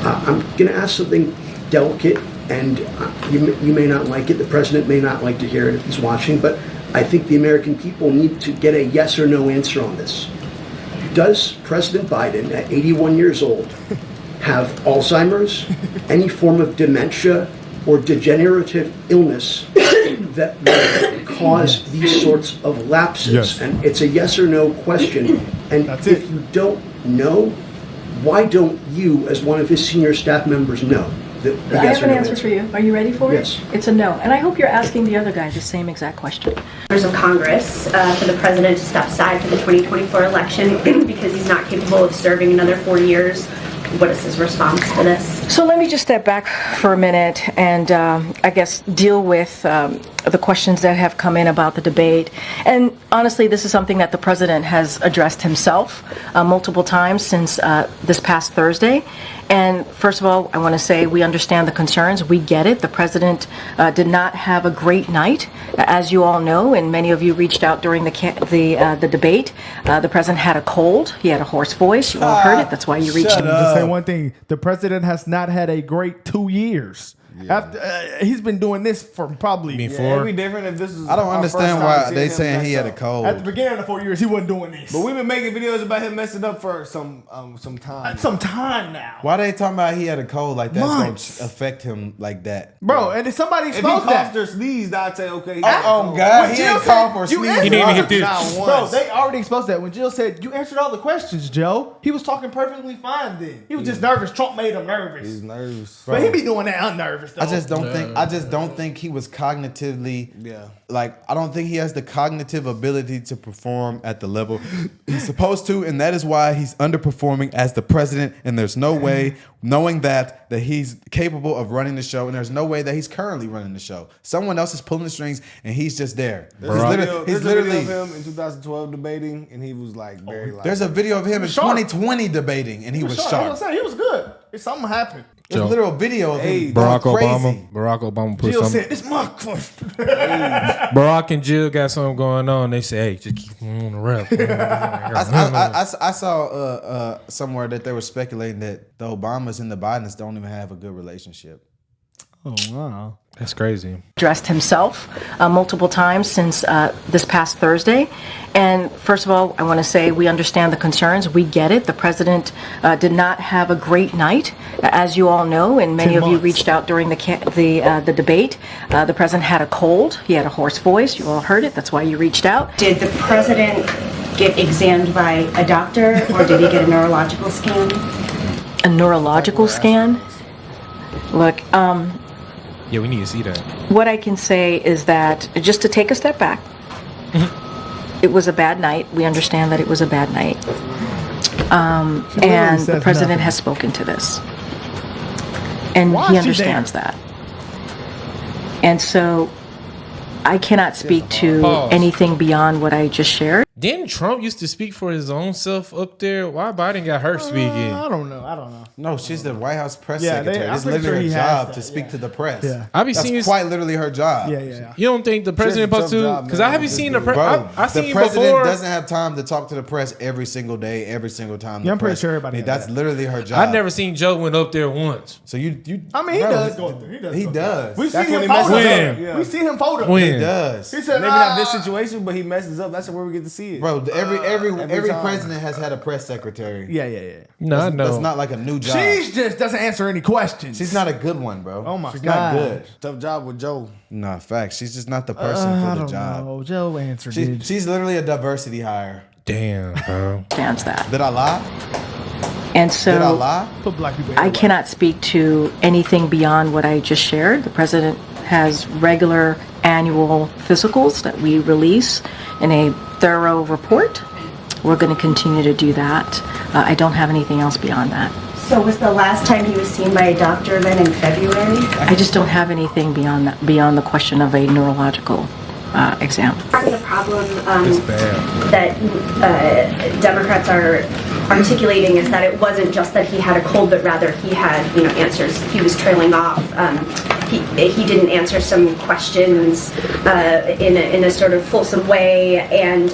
I'm going to ask something delicate, and you may not like it. The president may not like to hear it if he's watching, but I think the American people need to get a yes or no answer on this. Does President Biden, at 81 years old, have Alzheimer's, any form of dementia, or degenerative illness that would cause these sorts of lapses? Yes. And it's a yes or no question. And if you don't know, why don't you, as one of his senior staff members, know? I have an answer for you. Are you ready for it? Yes. It's a no. And I hope you're asking the other guy the same exact question. Members of Congress for the president to step aside for the 2024 election because he's not capable of serving another 4 years. What is his response to this? So let me just step back for a minute and I guess deal with the questions that have come in about the debate. And honestly, this is something that the president has addressed himself multiple times since this past Thursday. And first of all, I want to say we understand the concerns. We get it. The president did not have a great night, as you all know, and many of you reached out during the debate. The president had a cold. He had a hoarse voice. You all heard it. That's why you reached out. To say one thing, the president has not had a great 2 years. Yeah. After he's been doing this for probably before. It'd be different if this is. I don't understand why they saying he had a cold. At the beginning of the 4 years, he wasn't doing this. But we've been making videos about him messing up for some time. Some time now. Why they talking about he had a cold like that's Months. gonna affect him like that, bro? And if somebody If he exposed that, coughed or sneezed, I'd say okay. Oh God, he Jill ain't cough or said, sneeze. He didn't even hit this. Not bro, once. they already exposed that. When Jill said, you answered all the questions, Joe, he was talking perfectly fine then. He was just nervous. Trump made him nervous. He's nervous. But he be doing that unnervous, though. I just don't think he was cognitively like I don't think he has the cognitive ability to perform at the level he's supposed to, and that is why he's underperforming as the president. And there's no way, knowing that he's capable of running the show, and there's no way that he's currently running the show. Someone else is pulling the strings, and he's just there. There's a video of him in 2012 debating, and he was like very loud. There's a video of him in 2020 debating, and he was sharp. He was good. If something happened. There's a literal video of him Barack going crazy. Obama put Jill something. said, "This my question." Barack and Jill got something going on. They say, "Hey, just keep on the rep." I saw somewhere that they were speculating that the Obamas and the Bidens don't even have a good relationship. Oh wow. That's crazy. Addressed himself multiple times since this past Thursday. And first of all, I want to say we understand the concerns. We get it. The president did not have a great night, as you all know, and many of you reached out during the debate. The president had a cold. He had a hoarse voice. You all heard it. That's why you reached out. Did the president get examined by a doctor, or did he get a neurological scan? A neurological scan? Look, Yeah, we need to see that. what I can say is that, just to take a step back, it was a bad night. We understand that it was a bad night. And the president has spoken to this. And he understands that. And so I cannot speak to anything beyond what I just shared. Didn't Trump used to speak for his own self up there? Why Biden got her speaking? I don't know. No, she's the White House press Yeah, secretary. I'm It's pretty literally sure her he has job that, to speak to the press. Yeah. I be That's seeing quite literally her job. Yeah. You don't think the president It's a supposed tough to? job, Because man. I haven't seen the Bro, president. I the seen president before. doesn't have time to talk to the press every single day, every single time. Yeah, I'm pretty sure everybody has That's that. literally her job. I never seen Joe went up there once. So you. I mean, he bro, does go through. He does. We That's see when him he messes photos. up. Yeah. We see him photos. When? He does. He said, Maybe not this situation, but he messes up. That's where we get to see it. Bro, every time. president has had a press secretary. Yeah. No, I know. That's not like a new job. She just doesn't answer any questions. She's not a good one, bro. Oh my She's God. not good. Tough job with Joe. Nah, facts. She's just not the person I for the don't job. know. Joe answered it. She's literally a diversity hire. Damn, bro. Understands that. Did I lie? And Did I so lie? Put black people. I cannot speak to anything beyond what I just shared. The president has regular annual physicals that we release in a thorough report. We're going to continue to do that. I don't have anything else beyond that. So was the last time he was seen by a doctor then in February? I just don't have anything beyond that, beyond the question of a neurological exam. Part of the problem It's bad. that Democrats are articulating is that it wasn't just that he had a cold, but rather he had, answers. He was trailing off. He didn't answer some questions in a sort of fulsome way. And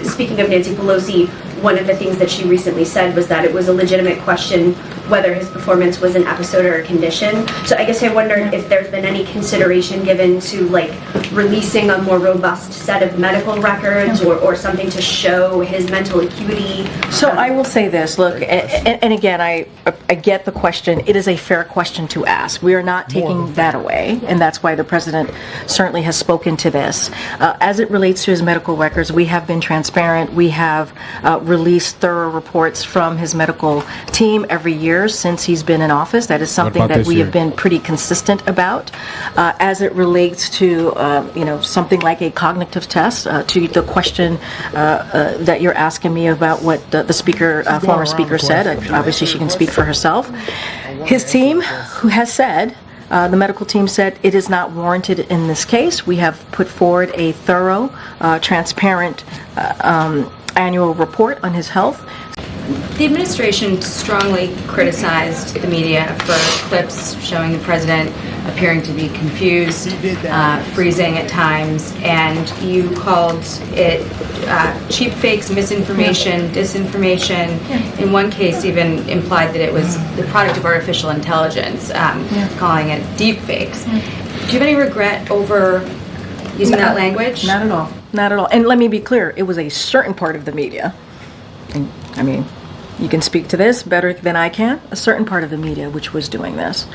speaking of Nancy Pelosi, one of the things that she recently said was that it was a legitimate question whether his performance was an episode or a condition. So I guess I wondered if there's been any consideration given to like releasing a more robust set of medical records or something to show his mental acuity. So I will say this, look, and again, I get the question. It is a fair question to ask. We are not taking that away, and that's why the president certainly has spoken to this. As it relates to his medical records, we have been transparent. We have released thorough reports from his medical team every year since he's been in office. That is something that we have been pretty consistent about. As it relates to, something like a cognitive test, to the question that you're asking me about what the speaker, former speaker said. Obviously, she can speak for herself. His team, who has said, the medical team said it is not warranted in this case. We have put forward a thorough, transparent annual report on his health. The administration strongly criticized the media for clips showing the president appearing to be confused, freezing at times, and you called it cheap fakes, misinformation, disinformation. In one case, even implied that it was the product of artificial intelligence, calling it deep fakes. Do you have any regret over using that language? Not at all. Not at all. And let me be clear, it was a certain part of the media. And, I mean, you can speak to this better than I can, a certain part of the media which was doing this.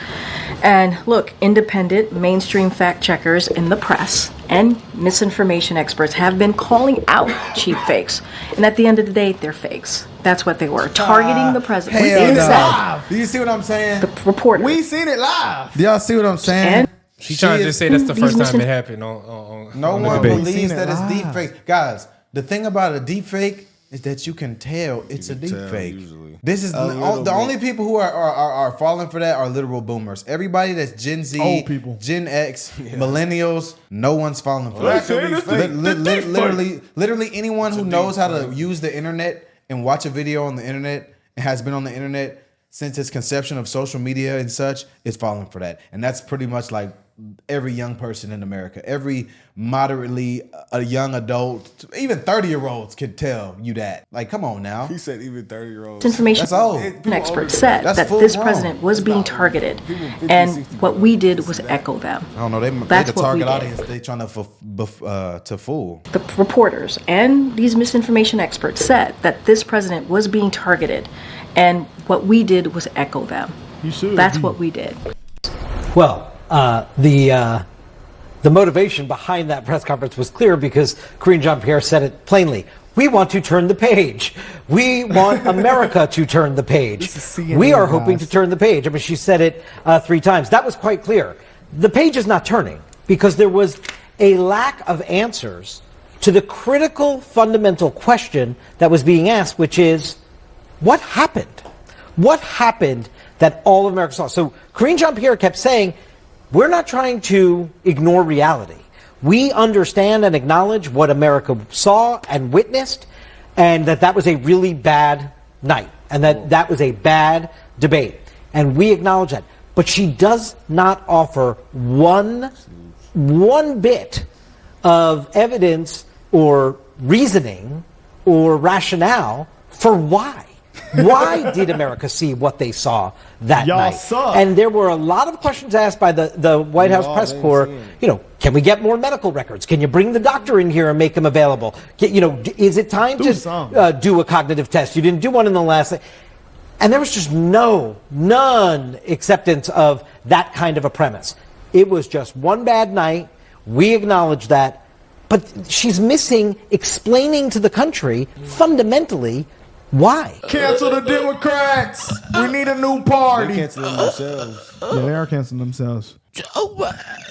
And look, independent, mainstream fact checkers in the press and misinformation experts have been calling out cheap fakes. And at the end of the day, they're fakes. That's what they were, targeting the president. Hell We seen no. that. Do you see what I'm saying? The reporter. We seen it live. Do y'all see what I'm saying? And She trying to just say that's the These first time misin- it happened on No on the one debate. believes Seen it that it's live. deep fake. Guys, the thing about a deep fake is that you can tell it's a deep tell fake. usually. This is the only people who are falling for that are literal boomers. Everybody that's Gen Z, Old people. Gen X, millennials, no one's falling for Well, that. they say it's fake. Literally anyone who knows how to use the internet and watch a video on the internet and has been on the internet since its conception of social media and such is falling for that. And that's pretty much like every young person in America, every moderately a young adult, even 30-year-olds can tell you that. Like, come on now. He said even 30-year-olds. Information That's old. experts said That's that full this grown. president was being targeted. People 50, And 60 what we did was echo them. I don't know. They That's the what we target did. audience. They trying to fool. The reporters and these misinformation experts said that this president was being targeted, and what we did was echo them. That's what we did. Well, the motivation behind that press conference was clear because Karine Jean-Pierre said it plainly. We want to turn the page. We want America to turn the page. CNN, We are hoping guys. to turn the page. I mean, she said it 3 times. That was quite clear. The page is not turning because there was a lack of answers to the critical fundamental question that was being asked, which is, what happened? What happened that all of America saw? So Karine Jean-Pierre kept saying, we're not trying to ignore reality. We understand and acknowledge what America saw and witnessed, and that was a really bad night, and that was a bad debate. And we acknowledge that. But she does not offer one bit of evidence or reasoning or rationale for why. Why did America see what they saw that Y'all night? suck. And there were a lot of questions asked by the White House press corps. Can we get more medical records? Can you bring the doctor in here and make them available? Is it time to do a cognitive test? You didn't do one in the last. And there was just none acceptance of that kind of a premise. It was just one bad night. We acknowledge that. But she's missing explaining to the country fundamentally why. Cancel the Democrats. We need a new party. They cancel them themselves. Yeah, they are canceling themselves. Joe Biden.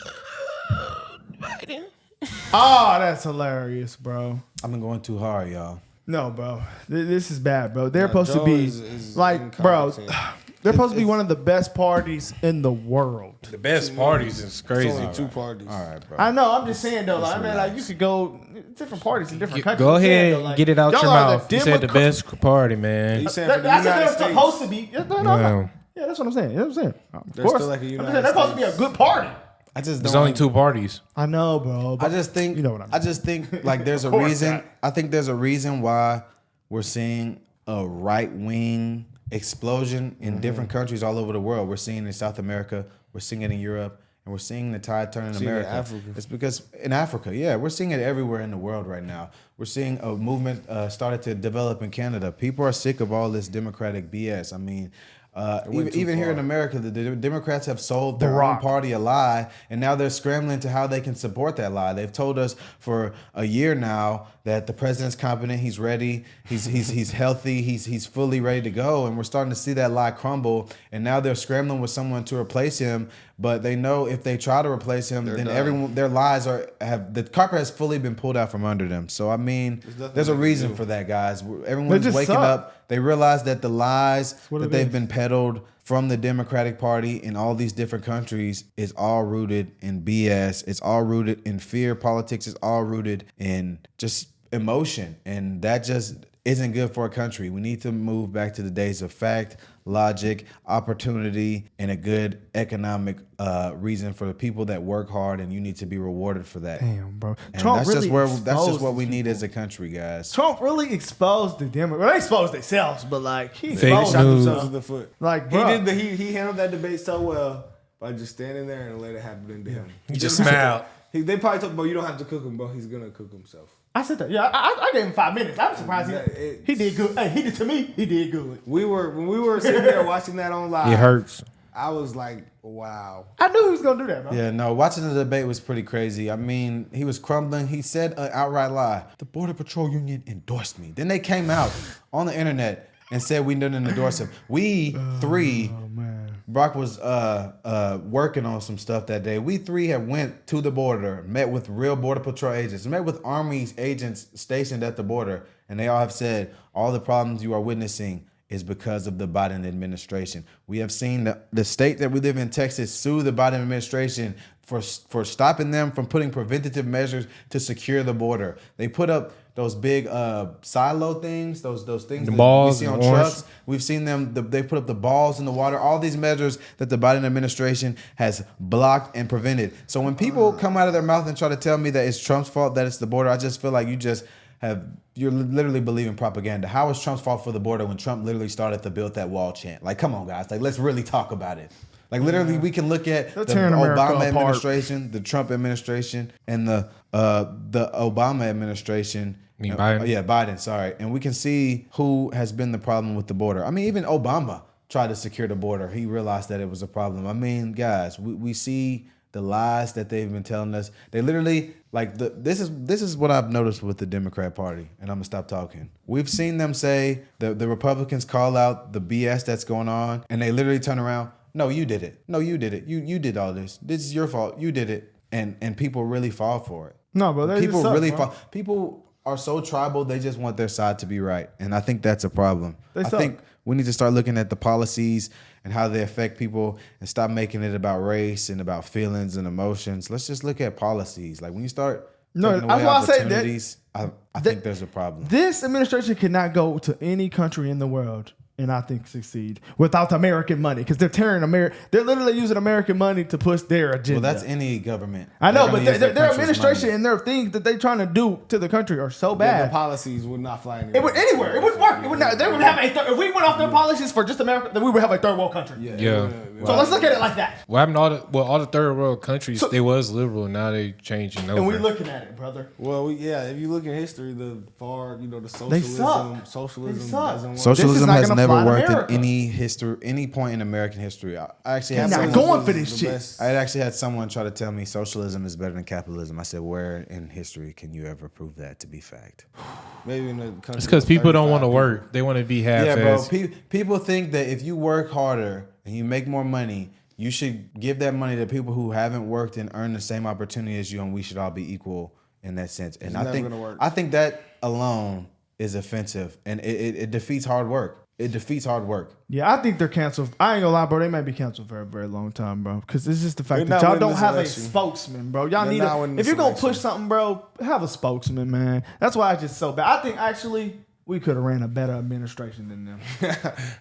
Oh, that's hilarious, bro. I've been going too hard, y'all. No, bro. This is bad, bro. They're supposed Joe to be is like, bro. incompetent. They're supposed to be one of the best parties in the world. The best parties is It's crazy. only 2 parties. All right, bro. I know. I'm just saying though. Like, I mean, like you could go different parties in different countries. Go I'm saying, ahead though, and like, get it out y'all your are mouth. You said the best party, man. He's saying for the That's what United they're States. supposed to be. Yeah, Wow. yeah, that's what I'm saying. You know what I'm saying? Of They're course. still like a I'm United saying they're supposed to be a States. good party. I just There's don't only like- 2 parties. I know, bro. I just think you know what I mean. I just think like there's a Of course reason. not. I think there's a reason why we're seeing a right wing explosion in different countries all over the world. We're seeing it in South America, we're seeing it in Europe, and we're seeing the tide turn in America. Africa. It's because in Africa, yeah, we're seeing it everywhere in the world right now. We're seeing a movement started to develop in Canada. People are sick of all this Democratic BS. I mean, even here in America, the Democrats have sold their own party a lie, and now they're scrambling to how they can support that lie. They've told us for a year now that the president's competent, he's ready, he's healthy, he's fully ready to go, and we're starting to see that lie crumble. And now they're scrambling with someone to replace him, but they know if they try to replace him, then their lies the carpet has fully been pulled out from under them. So I mean, there's a reason for that, guys. Everyone's waking up. They realize that the lies that they've been peddled from the Democratic Party in all these different countries is all rooted in BS. It's all rooted in fear. Politics is all rooted in just emotion. And that just isn't good for a country. We need to move back to the days of fact, logic, opportunity, and a good economic reason for the people that work hard, and you need to be rewarded for that. Damn, bro. And Trump that's really just what we need as a country, guys. Trump really exposed the Democrats. Well, they exposed themselves, but like he Fake exposed news. themselves. in the foot. Like, bro, He handled that debate so well by just standing there and let it happen to him. He just smiled. They probably talked about you don't have to cook him, but he's gonna cook himself. I said that. Yeah, I gave him 5 minutes. I was surprised he did good. Hey, he did to me. He did good. When we were sitting there watching that on live, It hurts. I was like, wow. I knew he was gonna do that, bro. Yeah, no, watching the debate was pretty crazy. I mean, he was crumbling. He said an outright lie. The Border Patrol Union endorsed me. Then they came out on the internet and said we didn't endorse him. We three, Brock was working on some stuff that day. We three had went to the border, met with real Border Patrol agents, met with Army agents stationed at the border, and they all have said all the problems you are witnessing is because of the Biden administration. We have seen the state that we live in, Texas, sue the Biden administration for stopping them from putting preventative measures to secure the border. They put up those big silo things, those things The that balls we see on and orange. trucks. We've seen them. They put up the balls in the water. All these measures that the Biden administration has blocked and prevented. So when people come out of their mouth and try to tell me that it's Trump's fault that it's the border, I just feel like you're literally believing propaganda. How is Trump's fault for the border when Trump literally started the "Build That Wall" chant? Like, come on, guys. Like, let's really talk about it. Like, literally, we can look at the Obama administration, the Trump administration, and the Obama administration. You mean Biden? Yeah, Biden, sorry. And we can see who has been the problem with the border. I mean, even Obama tried to secure the border. He realized that it was a problem. I mean, guys, we see the lies that they've been telling us. They literally, this is what I've noticed with the Democrat Party, and I'm gonna stop talking. We've seen them say, the Republicans call out the BS that's going on, and they literally turn around, no, you did it. No, you did it. You did all this. This is your fault. You did it. And people really fall for it. No, bro. People really fall. People are so tribal, they just want their side to be right. And I think that's a problem. I think we need to start looking at the policies and how they affect people and stop making it about race and about feelings and emotions. Let's just look at policies. Like when you start taking away opportunities, I think there's a problem. This administration cannot go to any country in the world and I think succeed without American money because they're tearing America. They're literally using American money to push their agenda. Well, that's any government. I know, but their administration and their things that they're trying to do to the country are so bad. The policies would not fly anywhere. It would anywhere. It wouldn't work. It would not. They would have if we went off their policies for just America, then we would have a third world country. Yeah. So let's look at it like that. What happened to all the third world countries? They was liberal, now they changing over. And we're looking at it, brother. Well, if you look at history, the socialism, they suck. Socialism doesn't work. Socialism has never worked in any point in American history. I actually had not going for this shit. I actually had someone try to tell me socialism is better than capitalism. I said, where in history can you ever prove that to be fact? Maybe in the country. It's because people don't want to work. They want to be half-assed. Yeah, bro. People think that if you work harder and you make more money, you should give that money to people who haven't worked and earned the same opportunity as you, and we should all be equal in that sense. And I think that alone is offensive, and it defeats hard work. It defeats hard work. Yeah, I think they're canceled. I ain't gonna lie, bro. They might be canceled for a very long time, bro. Because it's just the fact that y'all don't have a spokesman, bro. Y'all need if you're gonna push something, bro, have a spokesman, man. That's why it's just so bad. I think actually we could have ran a better administration than them.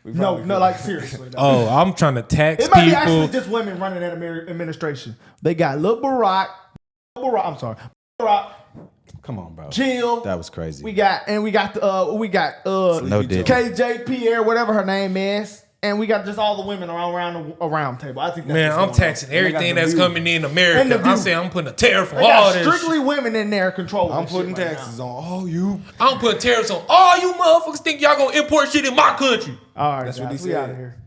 No, like seriously. Though. Oh, I'm trying to tax it might people. Be actually just women running that administration. They got Lil Barack. I'm sorry, Barack. Come on, bro. Jill. That was crazy. We got No digit. KJ, Pierre, whatever her name is. And we got just all the women around the round table. I think that's Man, I'm taxing everything that's coming in America. I'm saying I'm putting a tariff on all this. Strictly women in there controlling. I'm putting taxes on all you. I'm putting tariffs on all you motherfuckers think y'all gonna import shit in my country. All right, that's guys, what he we said. out of here.